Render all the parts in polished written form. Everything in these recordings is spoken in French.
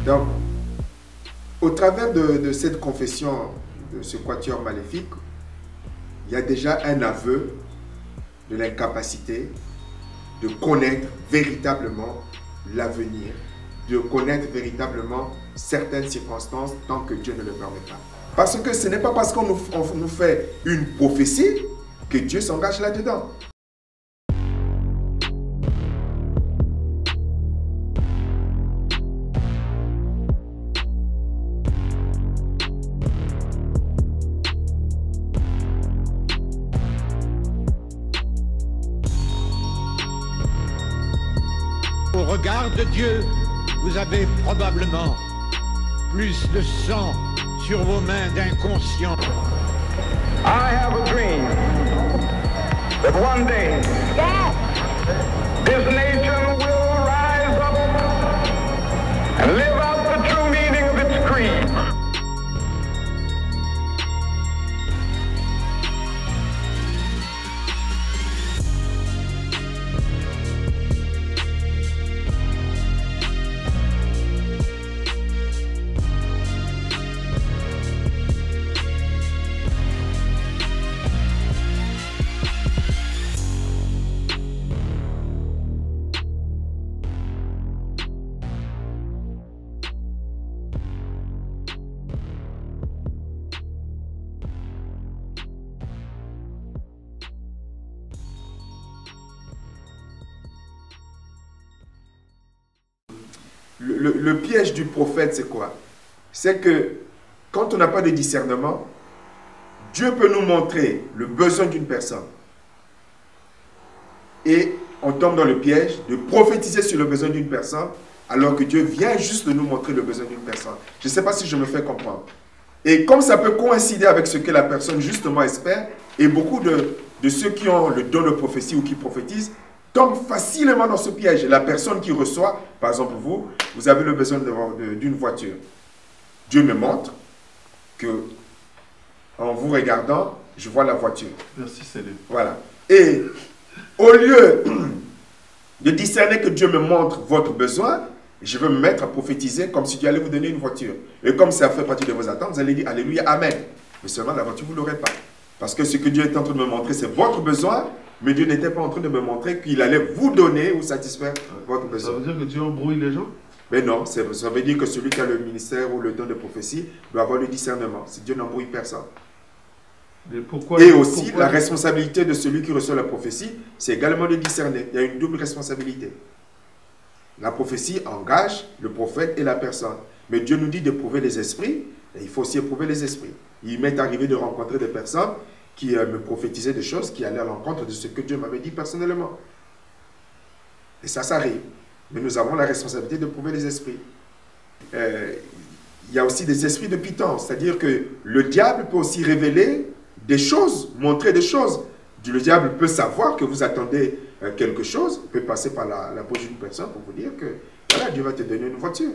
Donc, au travers de cette confession de ce quatuor maléfique, il y a déjà un aveu de l'incapacité de connaître véritablement l'avenir, de connaître véritablement certaines circonstances tant que Dieu ne le permet pas. Parce que ce n'est pas parce qu'on nous fait une prophétie que Dieu s'engage là-dedans. Au regard de Dieu, vous avez probablement plus de sang sur vos mains d'inconscients. I have a dream that one day this nation will rise up and live out the true meaning of its creed. Le piège du prophète, c'est quoi? C'est que quand on n'a pas de discernement, Dieu peut nous montrer le besoin d'une personne. Et on tombe dans le piège de prophétiser sur le besoin d'une personne, alors que Dieu vient juste de nous montrer le besoin d'une personne. Je ne sais pas si je me fais comprendre. Et comme ça peut coïncider avec ce que la personne justement espère, et beaucoup de ceux qui ont le don de prophétie ou qui prophétisent, tombe facilement dans ce piège. La personne qui reçoit, par exemple vous avez le besoin d'une voiture. Dieu me montre que, en vous regardant, je vois la voiture. Merci Céline. Voilà. Et au lieu de discerner que Dieu me montre votre besoin, je veux me mettre à prophétiser comme si Dieu allait vous donner une voiture. Et comme ça fait partie de vos attentes, vous allez dire Alléluia, Amen. Mais seulement la voiture, vous ne l'aurez pas. Parce que ce que Dieu est en train de me montrer, c'est votre besoin. Mais Dieu n'était pas en train de me montrer qu'il allait vous donner ou satisfaire votre besoin. Ça veut dire que Dieu embrouille les gens? Mais non, ça veut dire que celui qui a le ministère ou le don de prophétie doit avoir le discernement. Si Dieu n'embrouille personne. Mais pourquoi, et aussi, la responsabilité de celui qui reçoit la prophétie, c'est également de discerner. Il y a une double responsabilité. La prophétie engage le prophète et la personne. Mais Dieu nous dit d'éprouver les esprits, et il faut aussi éprouver les esprits. Il m'est arrivé de rencontrer des personnes qui me prophétisaient des choses qui allaient à l'encontre de ce que Dieu m'avait dit personnellement. Et ça arrive. Mais nous avons la responsabilité de prouver les esprits. Il y a aussi des esprits de pitance, c'est-à-dire que le diable peut aussi révéler des choses, montrer des choses. Le diable peut savoir que vous attendez quelque chose, il peut passer par la bouche d'une personne pour vous dire que voilà, Dieu va te donner une voiture.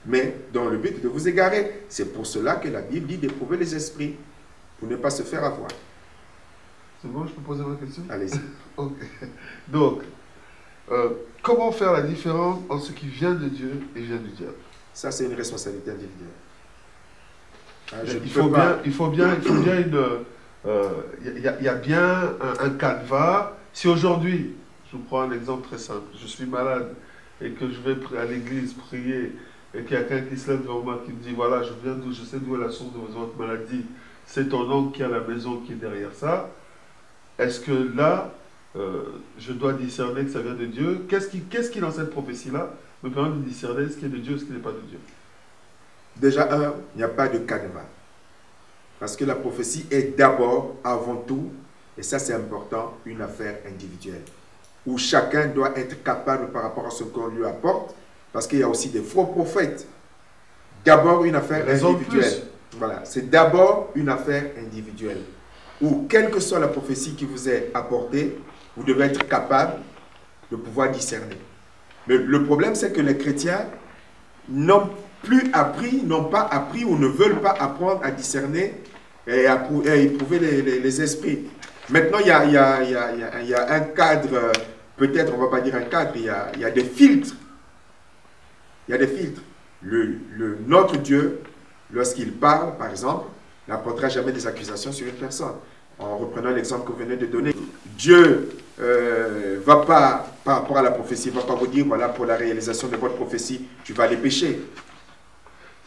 Mais dans le but de vous égarer. C'est pour cela que la Bible dit d'éprouver les esprits, pour ne pas se faire avoir. C'est bon, je peux poser ma question? Allez-y. Ok. Donc, comment faire la différence entre ce qui vient de Dieu et vient du diable? Ça, c'est une responsabilité individuelle. Il faut bien il y a bien un canevas. Si aujourd'hui, je vous prends un exemple très simple, je suis malade et que je vais à l'église prier et qu'il y a quelqu'un qui se lève devant moi qui me dit voilà, je sais d'où est la source de votre maladie, c'est ton oncle qui est à la maison qui est derrière ça. Est-ce que là, je dois discerner que ça vient de Dieu? Qu'est-ce qui dans cette prophétie-là me permet de discerner ce qui est de Dieu et ce qui n'est pas de Dieu? Déjà, il n'y a pas de canevas. Parce que la prophétie est d'abord, avant tout, et ça c'est important, une affaire individuelle. Où chacun doit être capable par rapport à ce qu'on lui apporte, parce qu'il y a aussi des faux prophètes. D'abord une affaire individuelle. Voilà, c'est d'abord une affaire individuelle. Où quelle que soit la prophétie qui vous est apportée, vous devez être capable de pouvoir discerner. Mais le problème c'est que les chrétiens n'ont pas appris ou ne veulent pas apprendre à discerner et à éprouver les esprits. Maintenant, il y a un cadre, peut-être on ne va pas dire un cadre, il y a des filtres. Il y a des filtres. Notre Dieu, lorsqu'il parle, par exemple, n'apportera jamais des accusations sur une personne. En reprenant l'exemple que vous venez de donner, Dieu va pas, par rapport à la prophétie, ne va pas vous dire, voilà, pour la réalisation de votre prophétie, tu vas aller pécher.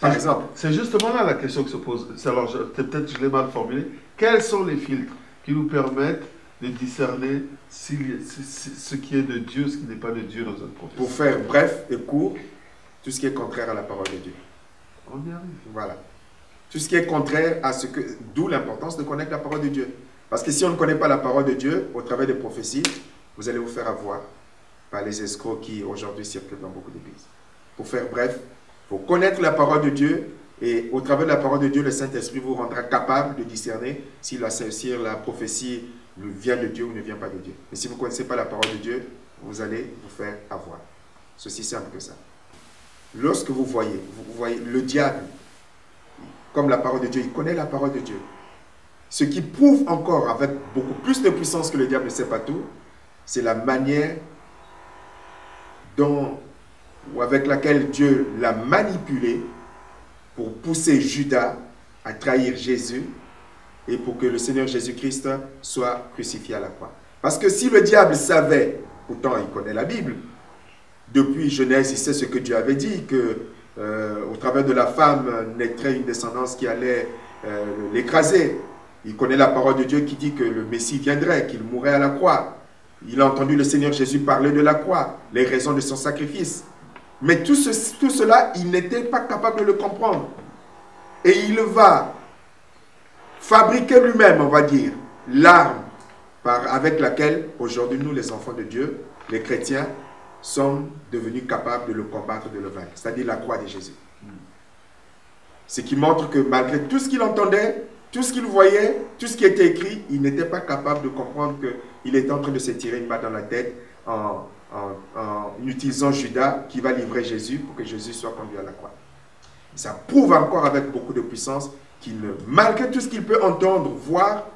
Par exemple. C'est justement là la question qui se pose. Alors, peut-être je l'ai mal formulé. Quels sont les filtres qui nous permettent de discerner ce qui est de Dieu, ce qui n'est pas de Dieu dans notre prophétie? Pour faire bref et court, tout ce qui est contraire à la parole de Dieu. On y arrive. Voilà. Tout ce qui est contraire à ce que... D'où l'importance de connaître la parole de Dieu. Parce que si on ne connaît pas la parole de Dieu, au travers des prophéties, vous allez vous faire avoir par les escrocs qui aujourd'hui circulent dans beaucoup d'églises. Pour faire bref, il faut connaître la parole de Dieu et au travers de la parole de Dieu, le Saint-Esprit vous rendra capable de discerner si la prophétie vient de Dieu ou ne vient pas de Dieu. Mais si vous ne connaissez pas la parole de Dieu, vous allez vous faire avoir. C'est aussi simple que ça. Lorsque vous voyez le diable, comme la parole de Dieu, il connaît la parole de Dieu. Ce qui prouve encore avec beaucoup plus de puissance que le diable ne sait pas tout, c'est la manière avec laquelle Dieu l'a manipulé pour pousser Judas à trahir Jésus et pour que le Seigneur Jésus-Christ soit crucifié à la croix. Parce que si le diable savait, pourtant il connaît la Bible, depuis Genèse, il sait ce que Dieu avait dit, que au travers de la femme naîtrait une descendance qui allait l'écraser. Il connaît la parole de Dieu qui dit que le Messie viendrait, qu'il mourrait à la croix. Il a entendu le Seigneur Jésus parler de la croix, les raisons de son sacrifice. Mais tout cela, il n'était pas capable de le comprendre. Et il va fabriquer lui-même, on va dire, l'arme avec laquelle, aujourd'hui, nous, les enfants de Dieu, les chrétiens, sommes devenus capables de le combattre, de le vaincre. C'est-à-dire la croix de Jésus. Ce qui montre que malgré tout ce qu'il entendait, tout ce qu'il voyait, tout ce qui était écrit, il n'était pas capable de comprendre qu'il était en train de se tirer une balle dans la tête en utilisant Judas qui va livrer Jésus pour que Jésus soit conduit à la croix. Ça prouve encore avec beaucoup de puissance qu'il, malgré tout ce qu'il peut entendre, voir,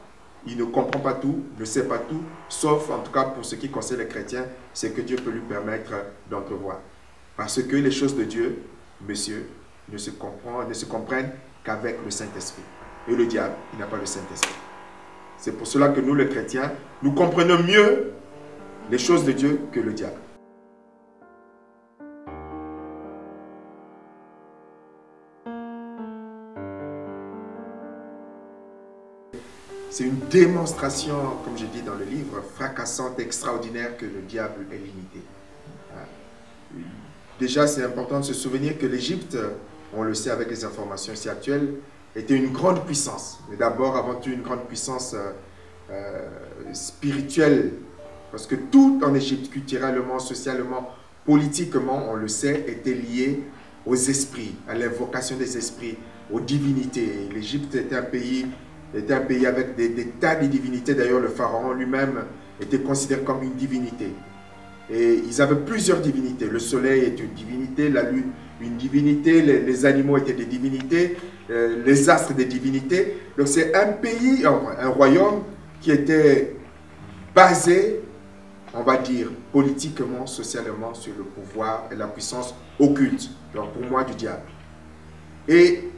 il ne comprend pas tout, ne sait pas tout, sauf en tout cas pour ce qui concerne les chrétiens, c'est que Dieu peut lui permettre d'entrevoir. Parce que les choses de Dieu, monsieur, ne se comprennent qu'avec le Saint-Esprit. Et le diable, il n'a pas le Saint-Esprit. C'est pour cela que nous, les chrétiens, nous comprenons mieux les choses de Dieu que le diable. C'est une démonstration, comme je dis dans le livre, fracassante, extraordinaire que le diable est limité. Déjà, c'est important de se souvenir que l'Égypte, on le sait avec les informations ici actuelles, était une grande puissance. Mais d'abord, avant tout, une grande puissance spirituelle. Parce que tout en Égypte, culturellement, socialement, politiquement, on le sait, était lié aux esprits, à l'invocation des esprits, aux divinités. L'Égypte était un pays avec des tas de divinités. D'ailleurs, le pharaon lui-même était considéré comme une divinité. Et ils avaient plusieurs divinités. Le soleil est une divinité, la lune une divinité, les animaux étaient des divinités, les astres des divinités. Donc c'est un pays, un royaume qui était basé, on va dire, politiquement, socialement, sur le pouvoir et la puissance occulte, donc pour moi du diable. Et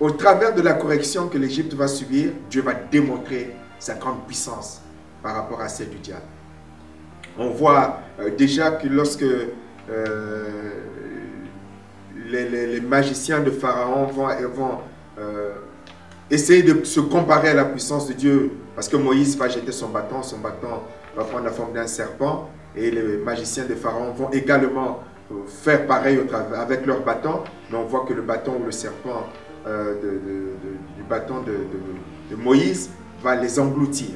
au travers de la correction que l'Égypte va subir, Dieu va démontrer sa grande puissance par rapport à celle du diable. On voit déjà que lorsque les magiciens de Pharaon vont essayer de se comparer à la puissance de Dieu, parce que Moïse va jeter son bâton va prendre la forme d'un serpent, et les magiciens de Pharaon vont également faire pareil avec leur bâton, mais on voit que le bâton ou le serpent du bâton de Moïse va les engloutir.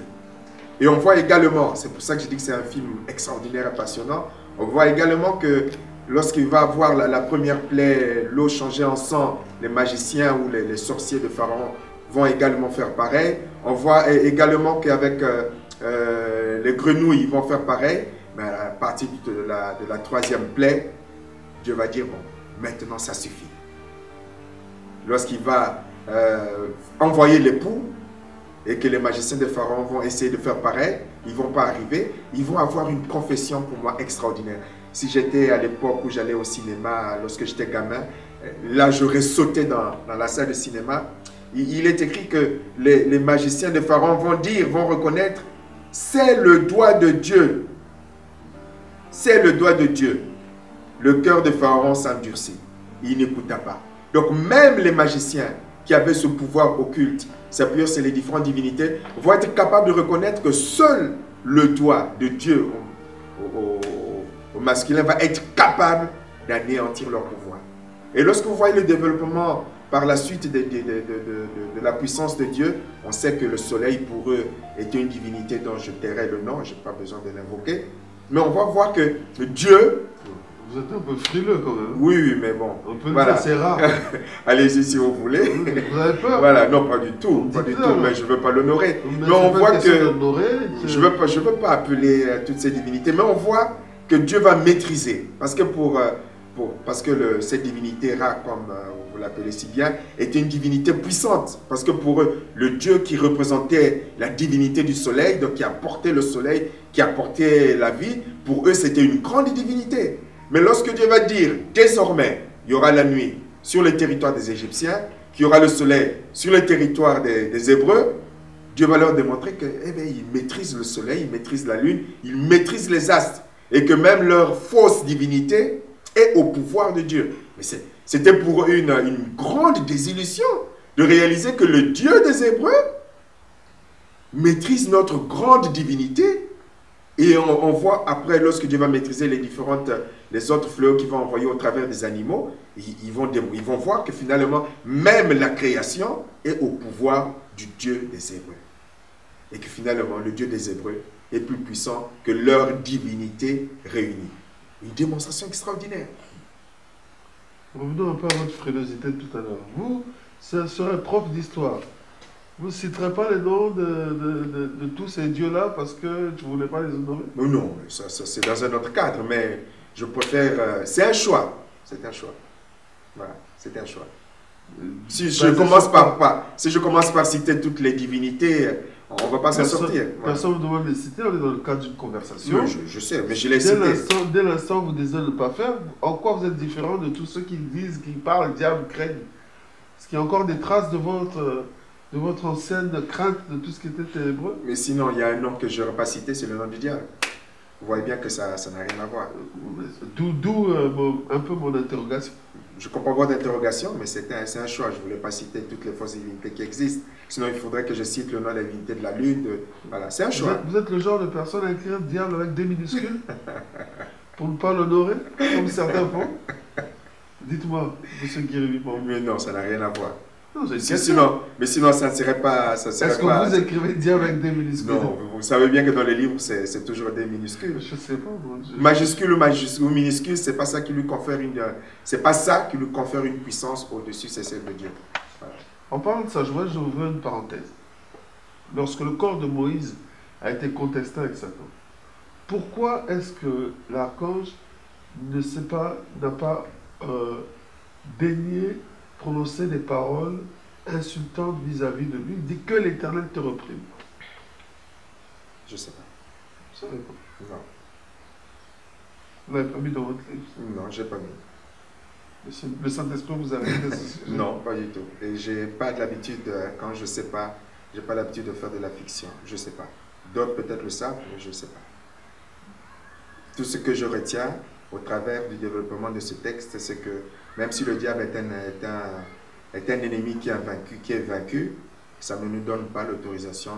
Et on voit également, c'est pour ça que je dis que c'est un film extraordinaire et passionnant, on voit également que lorsqu'il va avoir la première plaie, l'eau changée en sang, les magiciens ou les sorciers de Pharaon vont également faire pareil. On voit également qu'avec les grenouilles, ils vont faire pareil. Mais à partir de la troisième plaie, Dieu va dire, bon, maintenant ça suffit. Lorsqu'il va envoyer les poux, et que les magiciens de Pharaon vont essayer de faire pareil, ils ne vont pas arriver, ils vont avoir une confession pour moi extraordinaire. Si j'étais à l'époque où j'allais au cinéma, lorsque j'étais gamin, là j'aurais sauté dans la salle de cinéma. Il est écrit que les magiciens de Pharaon vont reconnaître, c'est le doigt de Dieu. C'est le doigt de Dieu. Le cœur de Pharaon s'endurcit. Il n'écouta pas. Donc même les magiciens qui avaient ce pouvoir occulte, s'appuyant sur les différentes divinités, vont être capables de reconnaître que seul le doigt de Dieu au masculin va être capable d'anéantir leur pouvoir. Et lorsque vous voyez le développement par la suite de la puissance de Dieu, on sait que le soleil pour eux était une divinité dont je tairai le nom, je n'ai pas besoin de l'invoquer. Mais on va voir que Dieu... Vous êtes un peu frileux quand même. Oui, mais bon. On peut voilà. dire c'est rare. Allez-y si vous voulez. Vous avez peur? Voilà, non, pas du tout. Pas du tout, mais je ne veux pas l'honorer. Mais on voit que... Je ne veux pas appeler toutes ces divinités, mais on voit que Dieu va maîtriser. Parce que cette divinité Ra, comme vous l'appelez si bien, était une divinité puissante. Parce que pour eux, le Dieu qui représentait la divinité du soleil, donc qui apportait le soleil, qui apportait la vie, pour eux, c'était une grande divinité. Mais lorsque Dieu va dire, désormais, il y aura la nuit sur le territoire des Égyptiens, qu'il y aura le soleil sur le territoire des Hébreux, Dieu va leur démontrer qu'il maîtrise le soleil, il maîtrise la lune, il maîtrise les astres, et que même leur fausse divinité est au pouvoir de Dieu. Mais c'était pour eux une grande désillusion de réaliser que le Dieu des Hébreux maîtrise notre grande divinité. Et on voit après, lorsque Dieu va maîtriser les autres fléaux qu'il va envoyer au travers des animaux, ils vont voir que finalement, même la création est au pouvoir du Dieu des Hébreux. Et que finalement, le Dieu des Hébreux est plus puissant que leur divinité réunie. Une démonstration extraordinaire. Revenons un peu à votre frilosité de tout à l'heure. Vous, sur un prof d'histoire, vous ne citerez pas les noms de tous ces dieux-là parce que tu ne voulais pas les honorer? Non, ça c'est dans un autre cadre, mais je préfère... c'est un choix. C'est un choix. Voilà, c'est un choix. Si je commence par citer toutes les divinités, on ne va pas s'en sortir. Personne ne demande de les citer, on est dans le cadre d'une conversation. Oui, je sais, mais je l'ai cité. Dès l'instant où vous désirez ne pas faire, en quoi vous êtes différent de tous ceux qui disent, qui parlent, diable, craignent? Est-ce qu'il y a encore des traces de votre ancienne crainte de tout ce qui était ténébreux? Mais sinon, il y a un nom que je n'aurais pas cité, c'est le nom du diable. Vous voyez bien que ça n'a rien à voir. D'où un peu mon interrogation. Je comprends votre interrogation, mais c'est un choix. Je ne voulais pas citer toutes les fausses divinités qui existent. Sinon, il faudrait que je cite le nom de la divinité de la lune. Voilà, c'est un choix. Vous êtes le genre de personne à écrire diable avec des minuscules pour ne pas l'honorer, comme certains font? Dites-moi, monsieur Guiribi. Mais non, ça n'a rien à voir. Non, mais sinon, ça ne serait pas... Est-ce que vous écrivez diable avec des minuscules? Non, vous savez bien que dans les livres, c'est toujours des minuscules. Je ne sais pas. Majuscule ou minuscule, c'est pas ça qui lui confère une puissance au-dessus, c'est celle de Dieu. Voilà. En parlant de ça, je voudrais ouvrir une parenthèse. Lorsque le corps de Moïse a été contesté avec Satan, pourquoi est-ce que l'archange n'a pas daigné prononcer des paroles insultantes vis-à-vis de lui? Il dit que l'Éternel te reprime. Je ne sais pas. Vous ne savez pas? Non. Vous n'avez pas mis dans votre livre? Non, je n'ai pas mis. Le Saint-Esprit vous a aidé à ce sujet? Non, pas du tout. Et je n'ai pas l'habitude, quand je ne sais pas, je n'ai pas l'habitude de faire de la fiction. Je ne sais pas. D'autres peut-être le savent, mais je ne sais pas. Tout ce que je retiens au travers du développement de ce texte, c'est que même si le diable est un ennemi qui est vaincu, ça ne nous donne pas l'autorisation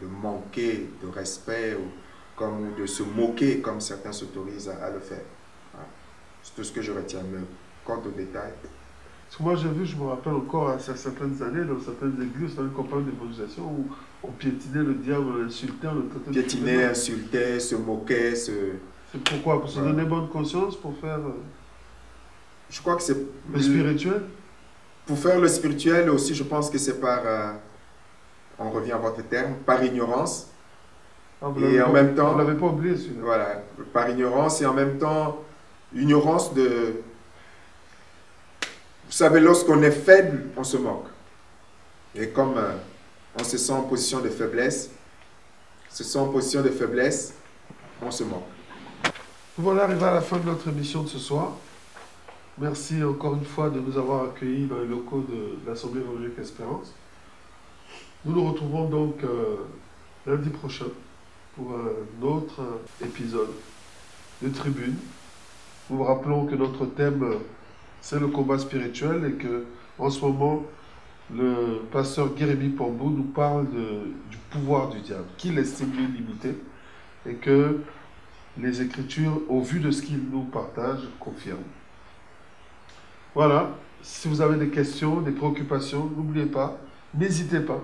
de manquer de respect ou de se moquer comme certains s'autorisent à le faire. Voilà. C'est tout ce que je retiens. Mais quant au détail... Parce que moi j'ai vu, je me rappelle encore à certaines années, dans certaines églises, certaines campagnes d'évangélisation où on piétinait le diable, on l'insultait, on le traitait de... Piétinait, insultait, se moquait, C'est pourquoi? Pour se donner bonne conscience, pour faire... Je crois que c'est... Le spirituel? Pour faire le spirituel aussi, je pense que c'est par... on revient à votre terme, par ignorance. Ah, et en même temps... Vous ne l'avez pas oublié, celui-là. Voilà, par ignorance et en même temps, ignorance de... Vous savez, lorsqu'on est faible, on se moque. Et comme on se sent en position de faiblesse, on se moque. Voilà, arrivé à la fin de notre émission de ce soir. Merci encore une fois de nous avoir accueillis dans les locaux de l'Assemblée évangélique Espérance. Nous nous retrouvons donc lundi prochain pour un autre épisode de Tribune. Nous vous rappelons que notre thème, c'est le combat spirituel et que en ce moment, le pasteur Guérémy Pambou nous parle du pouvoir du diable, qu'il estime limité et que les Écritures, au vu de ce qu'il nous partage, confirment. Voilà, si vous avez des questions, des préoccupations, n'oubliez pas, n'hésitez pas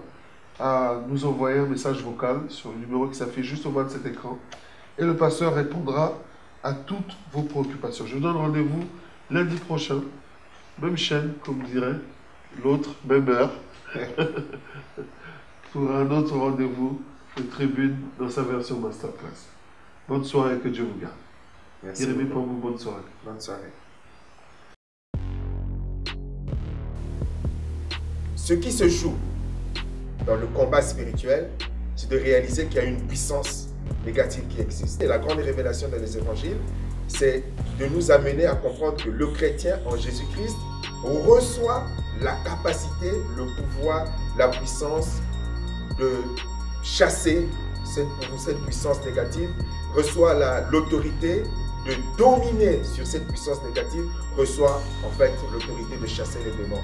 à nous envoyer un message vocal sur le numéro qui s'affiche juste au bas de cet écran et le pasteur répondra à toutes vos préoccupations. Je vous donne rendez-vous lundi prochain, même chaîne, comme dirait l'autre, même heure, pour un autre rendez-vous de Tribune dans sa version Masterclass. Bonne soirée, que Dieu vous garde. Merci. Guérémy Pambou, bonne soirée. Bonne soirée. Ce qui se joue dans le combat spirituel, c'est de réaliser qu'il y a une puissance négative qui existe. Et la grande révélation dans les évangiles, c'est de nous amener à comprendre que le chrétien en Jésus-Christ reçoit la capacité, le pouvoir, la puissance de chasser cette puissance négative, reçoit l'autorité de dominer sur cette puissance négative, reçoit en fait l'autorité de chasser les démons.